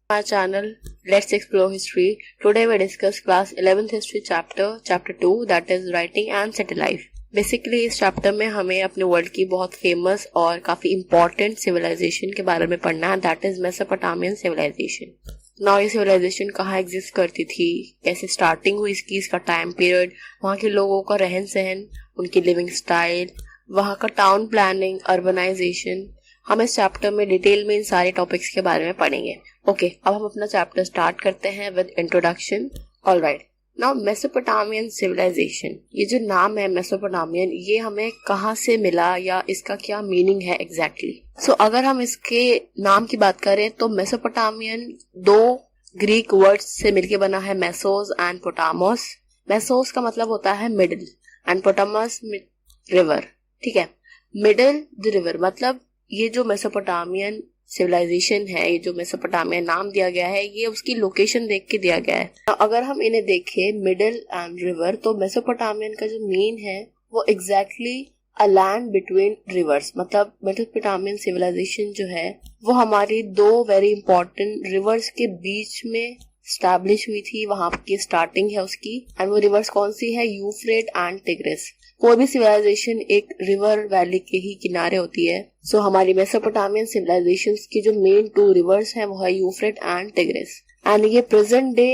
Our channel Let's Explore History. Today we discuss class 11th history chapter 2, that is writing and city life. Basically इस chapter में हमें अपने world की बहुत famous और काफी इम्पोर्टेंट सिविलाइजेशन के बारे में पढ़ना है, that is Mesopotamian civilization. Now ये सिविलाइजेशन कहाँ एग्जिस्ट करती थी, कैसे स्टार्टिंग हुई इसकी, इसका टाइम पीरियड, वहाँ के लोगों का रहन सहन, उनकी लिविंग स्टाइल, वहाँ का टाउन प्लानिंग, अर्बनाइजेशन. हम इस चैप्टर में डिटेल में इन सारे टॉपिक्स के बारे में पढ़ेंगे. ओके, अब हम अपना चैप्टर स्टार्ट करते हैं with introduction. Alright, now Mesopotamian civilization, ये जो नाम है मेसोपोटामियन, ये हमें कहाँ से मिला या इसका क्या मीनिंग है एग्जैक्टली. सो अगर हम इसके नाम की बात करें तो मेसोपोटामियन दो ग्रीक वर्ड्स से मिलके बना है, मेसोस एंड पोटामोस. मेसोस का मतलब होता है मिडिल एंड पोटामस रिवर. ठीक है, मिडिल द रिवर, मतलब ये जो मेसोपोटामियन सिविलाइजेशन है, ये जो मेसोपोटामिया नाम दिया गया है, ये उसकी लोकेशन देख के दिया गया है. अगर हम इन्हें देखें मिडिल एंड रिवर, तो मेसोपोटामियन का जो मीन है वो exactly a land between reverse. मतलब मेसोपोटामियन सिविलाइजेशन जो है वो हमारी दो वेरी इंपॉर्टेंट रिवर्स के बीच में स्टैब्लिश हुई थी, वहां की स्टार्टिंग है उसकी. एंड वो रिवर्स कौन सी है? यूफ्रेट एंड टिग्रिस. कोई भी सिविलाइजेशन एक रिवर वैली के ही किनारे होती है. सो हमारी मेसोपोटामियन सिविलाइजेशंस की जो मेन टू रिवर्स हैं वो है यूफ्रेट एंड टिग्रिस. एंड ये प्रेजेंट डे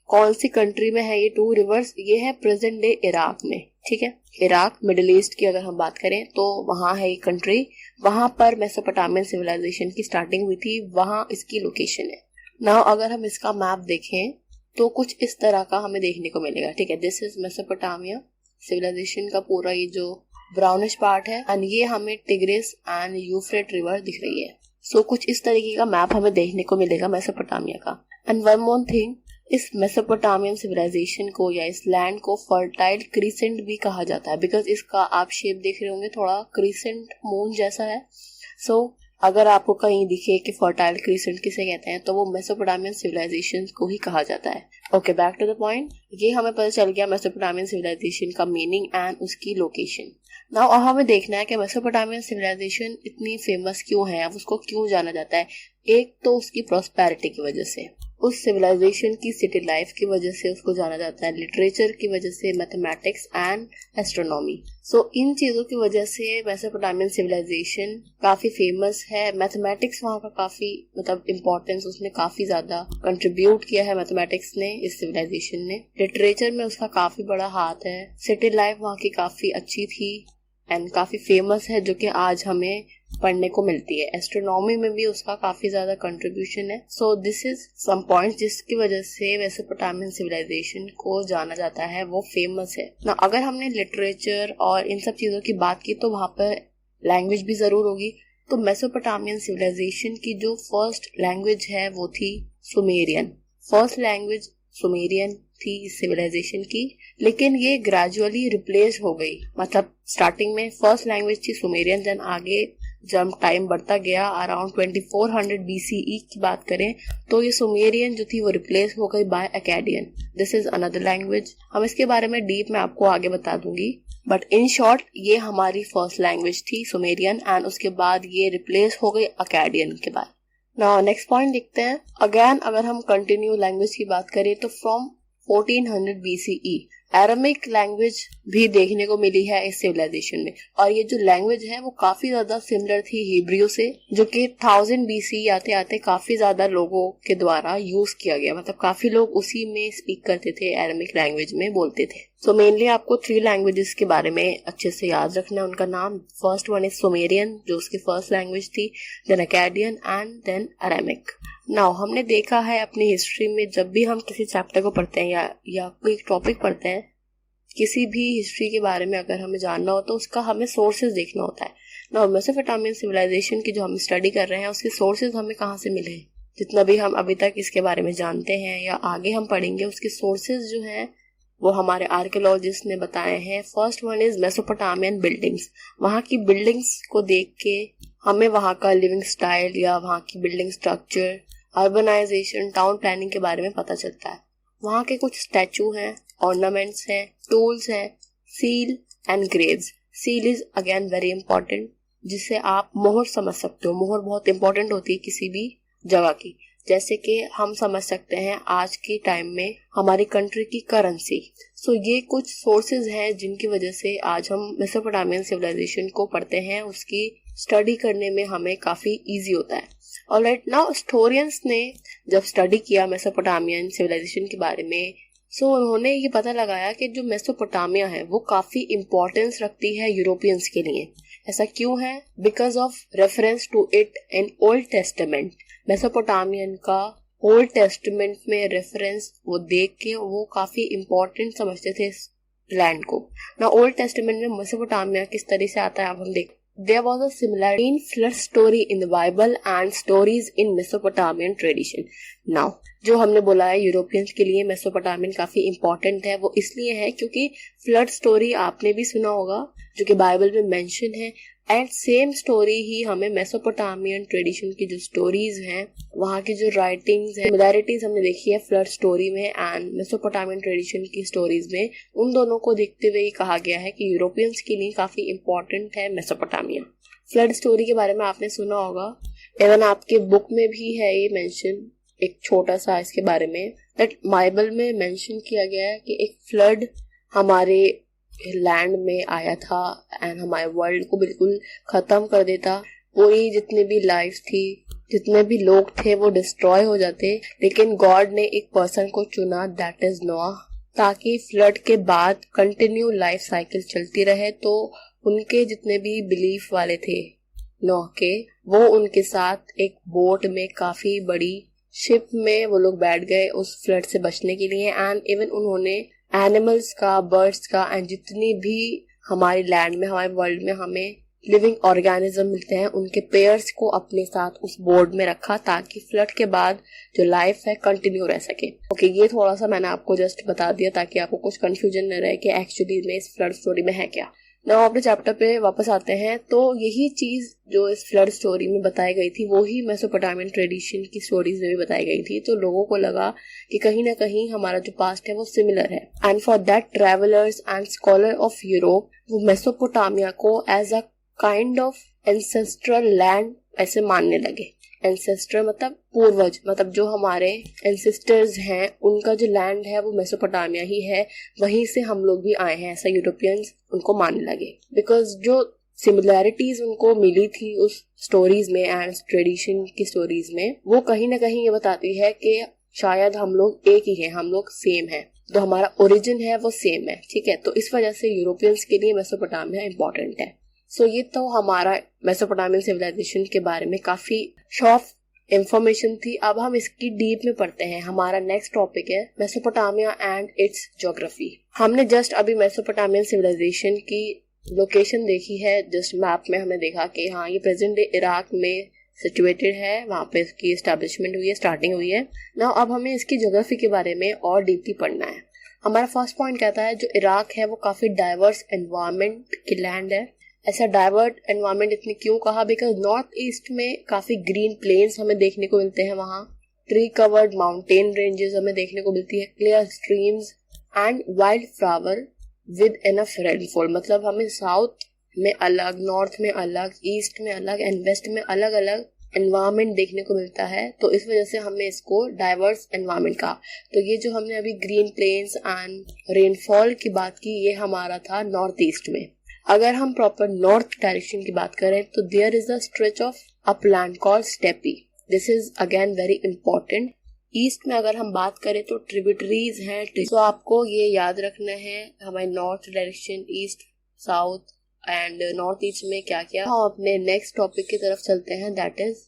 कौन सी कंट्री में है ये टू रिवर्स? ये है प्रेजेंट डे इराक में. ठीक है, इराक, मिडिल ईस्ट की अगर हम बात करें तो वहां है ये कंट्री, वहां पर मेसोपोटामियन सिविलाइजेशन की स्टार्टिंग हुई थी, वहां इसकी लोकेशन है. नाउ अगर हम इसका मैप देखें तो कुछ इस तरह का हमें देखने को मिलेगा. ठीक है, दिस इज मेसोपोटामिया सिविलाइजेशन का पूरा ये जो ब्राउनिश पार्ट है, एंड ये हमें टिग्रिस एंड यूफ्रेट रिवर दिख रही है. सो कुछ इस तरीके का मैप हमें देखने को मिलेगा मेसोपोटामिया का. एंड वन मोर थिंग, इस मेसोपोटामियन सिविलाइजेशन को या इस लैंड को फर्टाइल क्रीसेंट भी कहा जाता है, बिकॉज इसका आप शेप देख रहे होंगे, थोड़ा क्रीसेंट मून जैसा है. सो अगर आपको कहीं दिखे कि फर्टाइल क्रीसेंट किसे कहते हैं तो वो मेसोपोटामियन सिविलाइजेशन को ही कहा जाता है. Okay, back to the point. ये हमें पता चल गया मेसोपोटामियन सिविलाइजेशन का मीनिंग एंड उसकी लोकेशन. नाउ अब हमें देखना है कि मेसोपोटामियन सिविलाइजेशन इतनी फेमस क्यों है, अब उसको क्यों जाना जाता है. एक तो उसकी प्रॉस्पेरिटी की वजह से, उस सिविलाइजेशन की सिटी लाइफ की वजह से उसको जाना जाता है, लिटरेचर की वजह से, मैथमेटिक्स एंड एस्ट्रोनॉमी. सो इन चीजों की वजह से मेसोपोटामियन सिविलाइजेशन काफी फेमस है. मैथमेटिक्स वहाँ का काफी मतलब इम्पोर्टेंस, उसने काफी ज्यादा कंट्रीब्यूट किया है मैथमेटिक्स ने, इस सिविलाइजेशन ने. लिटरेचर में उसका काफी बड़ा हाथ है. सिटी लाइफ वहाँ की काफी अच्छी थी एंड काफी फेमस है, जो कि आज हमें पढ़ने को मिलती है. एस्ट्रोनॉमी में भी उसका काफी ज्यादा कंट्रीब्यूशन है. So this is some points जिसकी वजह से मेसोपोटामियन सिविलाइजेशन को जाना जाता है, वो फेमस है ना. अगर हमने लिटरेचर और इन सब चीजों की बात की तो वहां पर लैंग्वेज भी जरूर होगी. तो मेसोपोटामियन सिविलाइजेशन की जो फर्स्ट लैंग्वेज है वो थी सुमेरियन. फर्स्ट लैंग्वेज सुमेरियन थी इस सिविलाइजेशन की, लेकिन ये ग्रेजुअली रिप्लेस हो गई. मतलब स्टार्टिंग में फर्स्ट लैंग्वेज थी सुमेरियन, देन आगे जब टाइम बढ़ता गया अराउंड 2400 BCE की बात करें तो ये सुमेरियन जो थी वो रिप्लेस हो गई by Akkadian. This is another language. हम इसके बारे में डीप में आपको आगे बता दूंगी, बट इन शॉर्ट ये हमारी फर्स्ट लैंग्वेज थी सुमेरियन, एंड उसके बाद ये रिप्लेस हो गई अकेडियन के बाद. नाउ नेक्स्ट पॉइंट देखते हैं. अगेन अगर हम कंटिन्यू लैंग्वेज की बात करें तो फ्रॉम 1400 BCE अरामिक लैंग्वेज भी देखने को मिली है इस सिविलाइजेशन में. और ये जो लैंग्वेज है वो काफी ज्यादा सिमिलर थी हिब्रू से, जो कि 1000 BC आते आते काफी ज्यादा लोगों के द्वारा यूज किया गया. मतलब काफी लोग उसी में स्पीक करते थे, अरामिक लैंग्वेज में बोलते थे. सो मेनली आपको 3 लैंग्वेजेस के बारे में अच्छे से याद रखना है, उनका नाम. फर्स्ट वन इज सुमेरियन जो उसकी फर्स्ट लैंग्वेज थी, then Akkadian and then Aramaic. Now हमने देखा है अपनी हिस्ट्री में, जब भी हम किसी चैप्टर को पढ़ते हैं या कोई टॉपिक पढ़ते हैं, किसी भी हिस्ट्री के बारे में अगर हमें जानना हो तो उसका हमें सोर्सेज देखना होता है. नाउ मेसोपोटामियन सिविलाइजेशन की जो हम स्टडी कर रहे हैं उसके सोर्सेज हमें कहाँ से मिले. जितना भी हम अभी तक इसके बारे में जानते हैं या आगे हम पढ़ेंगे, उसके सोर्सेज जो हैं वो हमारे आर्कियोलॉजिस्ट ने बताए हैं. First one is Mesopotamian buildings. वहाँ की बिल्डिंग्स को देख के हमें वहाँ का लिविंग स्टाइल या वहाँ की building structure, urbanization, town planning के बारे में पता चलता है. वहाँ के कुछ स्टैचू हैं, ऑर्नामेंट्स हैं, टूल्स हैं, seal and Graves. Seal is again very important, जिससे आप मोहर समझ सकते हो. मोहर बहुत इंपॉर्टेंट होती है किसी भी जगह की. जैसे कि हम समझ सकते हैं आज के टाइम में हमारी कंट्री की करेंसी। सो ये कुछ सोर्सेज हैं जिनकी वजह से आज हम मेसोपोटामियन सिविलाइजेशन को पढ़ते हैं, उसकी स्टडी करने में हमें काफी इजी होता है। ऑलराइट, नाउ हिस्टोरियंस ने जब स्टडी किया मेसोपोटामियन सिविलाइजेशन के बारे में, सो उन्होंने ये पता लगाया कि जो मेसोपोटामिया है वो काफी इंपॉर्टेंस रखती है यूरोपियंस के लिए। ऐसा क्यों है? Because of reference to it in old testament. Mesopotamian का ओल्ड टेस्टामेंट में रेफरेंस वो देख के वो काफी इंपॉर्टेंट समझते थे इस लैंड को। ना ओल्ड टेस्टामेंट में मेसोपोटामिया किस तरह से आता है अब हम देख। There was a similarity in flood story in the Bible and stories in Mesopotamian tradition. Now, जो हमने बोला है यूरोपियंस के लिए मेसोपोटामियन काफी इंपॉर्टेंट है, वो इसलिए है क्योंकि फ्लड स्टोरी आपने भी सुना होगा जो कि बाइबल में मेंशन है, एंड सेम स्टोरी ही हमें मेसोपोटामियन ट्रेडिशन की जो स्टोरीज हैं, वहाँ की जो राइटिंग्स हैं, सिमिलैरिटीज हमने देखी है फ्लड स्टोरी में एंड मेसोपोटामियन ट्रेडिशन की स्टोरीज में। उन दोनों को देखते हुए कहा गया है कि यूरोपियंस के लिए काफी इंपॉर्टेंट है मेसोपोटामिया। फ्लड स्टोरी के बारे में आपने सुना होगा, इवन आपके बुक में भी है ये मेंशन, एक छोटा सा इसके बारे में, दैट बाइबल में मेंशन किया गया है कि एक फ्लड हमारे लैंड में आया था एंड हमारे वर्ल्ड को बिल्कुल खत्म कर देता। पूरी जितनी भी लाइफ थी, जितने भी लोग थे वो डिस्ट्रॉय हो जाते, लेकिन गॉड ने एक पर्सन को चुना, दैट इज नोआ, ताकि फ्लड के बाद कंटिन्यू लाइफ साइकिल चलती रहे। तो उनके जितने भी बिलीफ वाले थे नोह के, वो उनके साथ एक बोट में, काफी बड़ी शिप में वो लोग बैठ गए उस फ्लड से बचने के लिए। एंड इवन उन्होंने एनिमल्स का, बर्ड्स का एंड जितनी भी हमारे लैंड में, हमारे वर्ल्ड में हमें लिविंग ऑर्गेनिज्म मिलते हैं, उनके पेयर्स को अपने साथ उस बोर्ड में रखा ताकि फ्लड के बाद जो लाइफ है कंटिन्यू रह सके। ओके, ये थोड़ा सा मैंने आपको जस्ट बता दिया ताकि आपको कुछ कंफ्यूजन न रहे कि एक्चुअली में इस फ्लड स्टोरी में है क्या। नाउ अपने चैप्टर पे वापस आते हैं। तो यही चीज जो इस फ्लड स्टोरी में बताई गई थी वो ही मेसोपोटामियन ट्रेडिशन की स्टोरीज में भी बताई गई थी। तो लोगों को लगा कि कहीं ना कहीं हमारा जो पास्ट है वो सिमिलर है, and for that travellers and scholar of Europe वो मेसोपोटामिया को as a kind of ancestral land ऐसे मानने लगे। एंसेस्टर मतलब पूर्वज, मतलब जो हमारे एंसेस्टर्स हैं उनका जो लैंड है वो मेसोपोटामिया ही है, वहीं से हम लोग भी आए हैं, ऐसा यूरोपियंस उनको मानने लगे। बिकॉज जो सिमिलैरिटीज उनको मिली थी उस स्टोरीज में एंड ट्रेडिशन की स्टोरीज में, वो कहीं ना कहीं ये बताती है कि शायद हम लोग एक ही हैं, हम लोग सेम हैं, जो हमारा ओरिजिन है वो सेम है। ठीक है, तो इस वजह से यूरोपियंस के लिए मेसोपोटामिया इंपॉर्टेंट है। सो ये तो हमारा मेसोपोटामियन सिविलाइजेशन के बारे में काफी शॉर्ट इंफॉर्मेशन थी। अब हम इसकी डीप में पढ़ते हैं। हमारा नेक्स्ट टॉपिक है मेसोपोटामिया एंड इट्स ज्योग्राफी। हमने जस्ट अभी मेसोपोटामियन सिविलाइजेशन की लोकेशन देखी है, जस्ट मैप में हमने देखा कि हाँ ये प्रेजेंट डे इराक में सिचुएटेड है, वहाँ पे इसकी एस्टैब्लिशमेंट हुई है, स्टार्टिंग हुई है। नाउ अब हमें इसकी ज्योग्राफी के बारे में और डीपली पढ़ना है। हमारा फर्स्ट पॉइंट कहता है जो इराक है वो काफी डाइवर्स एनवायरमेंट की लैंड है। ऐसा डाइवर्ट एनवायरमेंट इतनी क्यों कहा? बिकॉज नॉर्थ ईस्ट में काफी ग्रीन प्लेन्स हमें देखने को मिलते हैं, वहाँ ट्री कवर्ड माउंटेन रेंजेस हमें देखने को मिलती है, clear streams and wild flower with enough rainfall. मतलब हमें साउथ में अलग, नॉर्थ में अलग, ईस्ट में अलग एंड वेस्ट में अलग अलग एनवायरमेंट देखने को मिलता है। तो इस वजह से हमने इसको डाइवर्स एनवायरमेंट कहा। तो ये जो हमने अभी ग्रीन प्लेन्स एंड रेनफॉल की बात की, ये हमारा था नॉर्थ ईस्ट में। अगर हम प्रॉपर नॉर्थ डायरेक्शन की बात करें तो there is a stretch of upland called steppe. This is again very important. East में अगर हम बात करें तो ट्रिब्यूटरीज हैं, तो आपको ये याद रखना है हमारे north direction, east, south and north east में क्या क्या। हम अपने नेक्स्ट टॉपिक की तरफ चलते हैं, that is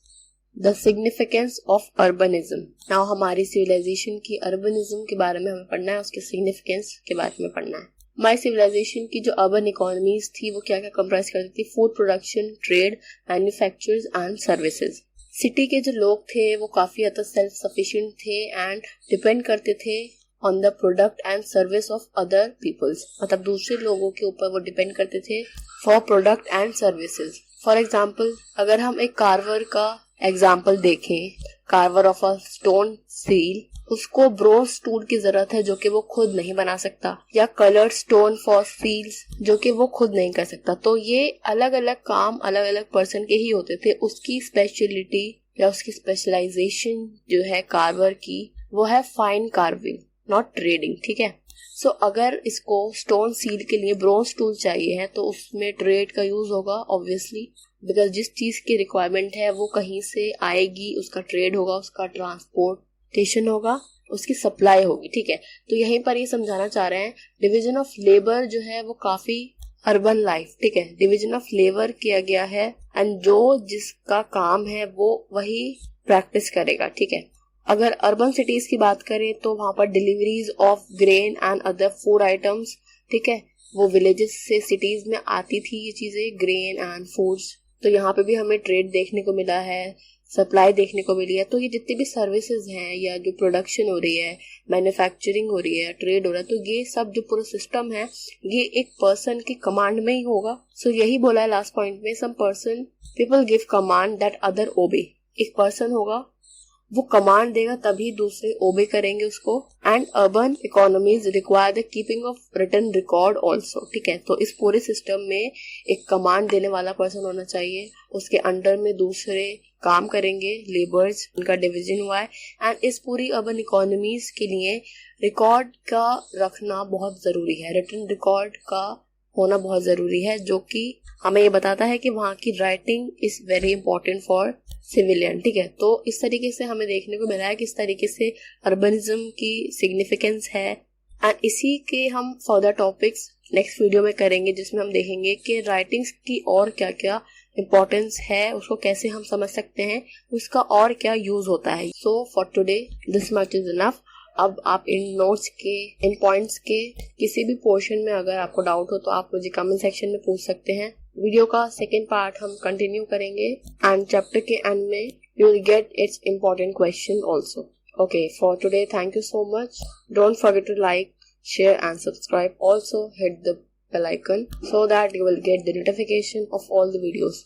the significance of urbanism. Now हमारी सिविलाइजेशन की अर्बनिज्म के बारे में हमें पढ़ना है, उसके सिग्निफिकेंस के बारे में पढ़ना है। हमारी सिविलाइजेशन की जो अर्बन इकोनॉमीज थी वो क्या क्या कंप्राइज करती थी? Food production, trade, manufactures and services. City के जो लोग थे वो काफी हद तक सेल्फ सफिशिएंट थे एंड डिपेंड करते थे on the product and service of other peoples. मतलब दूसरे लोगों के ऊपर वो डिपेंड करते थे for product and services. For example अगर हम एक कार्वर का एग्जाम्पल देखें, carver of a stone seal, उसको ब्रोंज टूल की जरूरत है जो कि वो खुद नहीं बना सकता, या कलर्ड स्टोन फॉर सील्स जो कि वो खुद नहीं कर सकता। तो ये अलग अलग काम अलग अलग पर्सन के ही होते थे। उसकी स्पेशलिटी या उसकी स्पेशलाइजेशन जो है कार्वर की वो है फाइन कार्विंग, नॉट ट्रेडिंग, ठीक है। सो अगर इसको स्टोन सील के लिए ब्रोंज टूल चाहिए है तो उसमें ट्रेड का यूज होगा ऑब्वियसली, बिकॉज जिस चीज की रिक्वायरमेंट है वो कहीं से आएगी, उसका ट्रेड होगा, उसका ट्रांसपोर्टेशन होगा, उसकी सप्लाई होगी, ठीक है। तो यहीं पर ये समझाना चाह रहे हैं डिवीजन ऑफ लेबर जो है वो काफी अर्बन लाइफ, ठीक है, डिवीजन ऑफ लेबर किया गया है एंड जो जिसका काम है वो वही प्रैक्टिस करेगा, ठीक है। अगर अर्बन सिटीज की बात करें तो वहां पर deliveries of grain and other food items, ठीक है, वो विलेजेस से सिटीज में आती थी ये चीजें, ग्रेन एंड फूड्स। तो यहाँ पे भी हमें ट्रेड देखने को मिला है, सप्लाई देखने को मिली है। तो ये जितनी भी सर्विसेज हैं या जो प्रोडक्शन हो रही है, मैन्युफैक्चरिंग हो रही है, ट्रेड हो रहा है, तो ये सब जो पूरा सिस्टम है ये एक पर्सन की कमांड में ही होगा। सो यही बोला है लास्ट पॉइंट में, some person people give command that other obey. एक पर्सन होगा वो कमांड देगा तभी दूसरे ओबे करेंगे उसको। And urban economies require the keeping of written record also, ठीक है। तो इस पूरे सिस्टम में एक कमांड देने वाला पर्सन होना चाहिए, उसके अंडर में दूसरे काम करेंगे, लेबर्स, उनका डिवीजन हुआ है। एंड इस पूरी अर्बन इकोनॉमीज के लिए रिकॉर्ड का रखना बहुत जरूरी है, रिटन रिकॉर्ड का होना बहुत जरूरी है, जो कि हमें ये बताता है कि वहाँ की writing is very important for civilian, ठीक है। तो इस तरीके से हमें देखने को मिला है किस तरीके से अर्बनिज्म की सिग्निफिकेंस है। एंड इसी के हम फर्दर टॉपिक्स नेक्स्ट वीडियो में करेंगे, जिसमें हम देखेंगे कि राइटिंग्स की और क्या क्या इम्पोर्टेंस है, उसको कैसे हम समझ सकते हैं, उसका और क्या यूज होता है। So for today this much is enough. अब आप इन नोट्स के, इन पॉइंट्स के किसी भी पोर्शन में अगर आपको डाउट हो तो आप मुझे कमेंट सेक्शन में पूछ सकते हैं। वीडियो का सेकेंड पार्ट हम कंटिन्यू करेंगे एंड चैप्टर के एंड में you will get its important question also. Okay, for today thank you so much. Don't forget to like, share and subscribe. Also hit the bell icon so that you will get the notification of all the videos.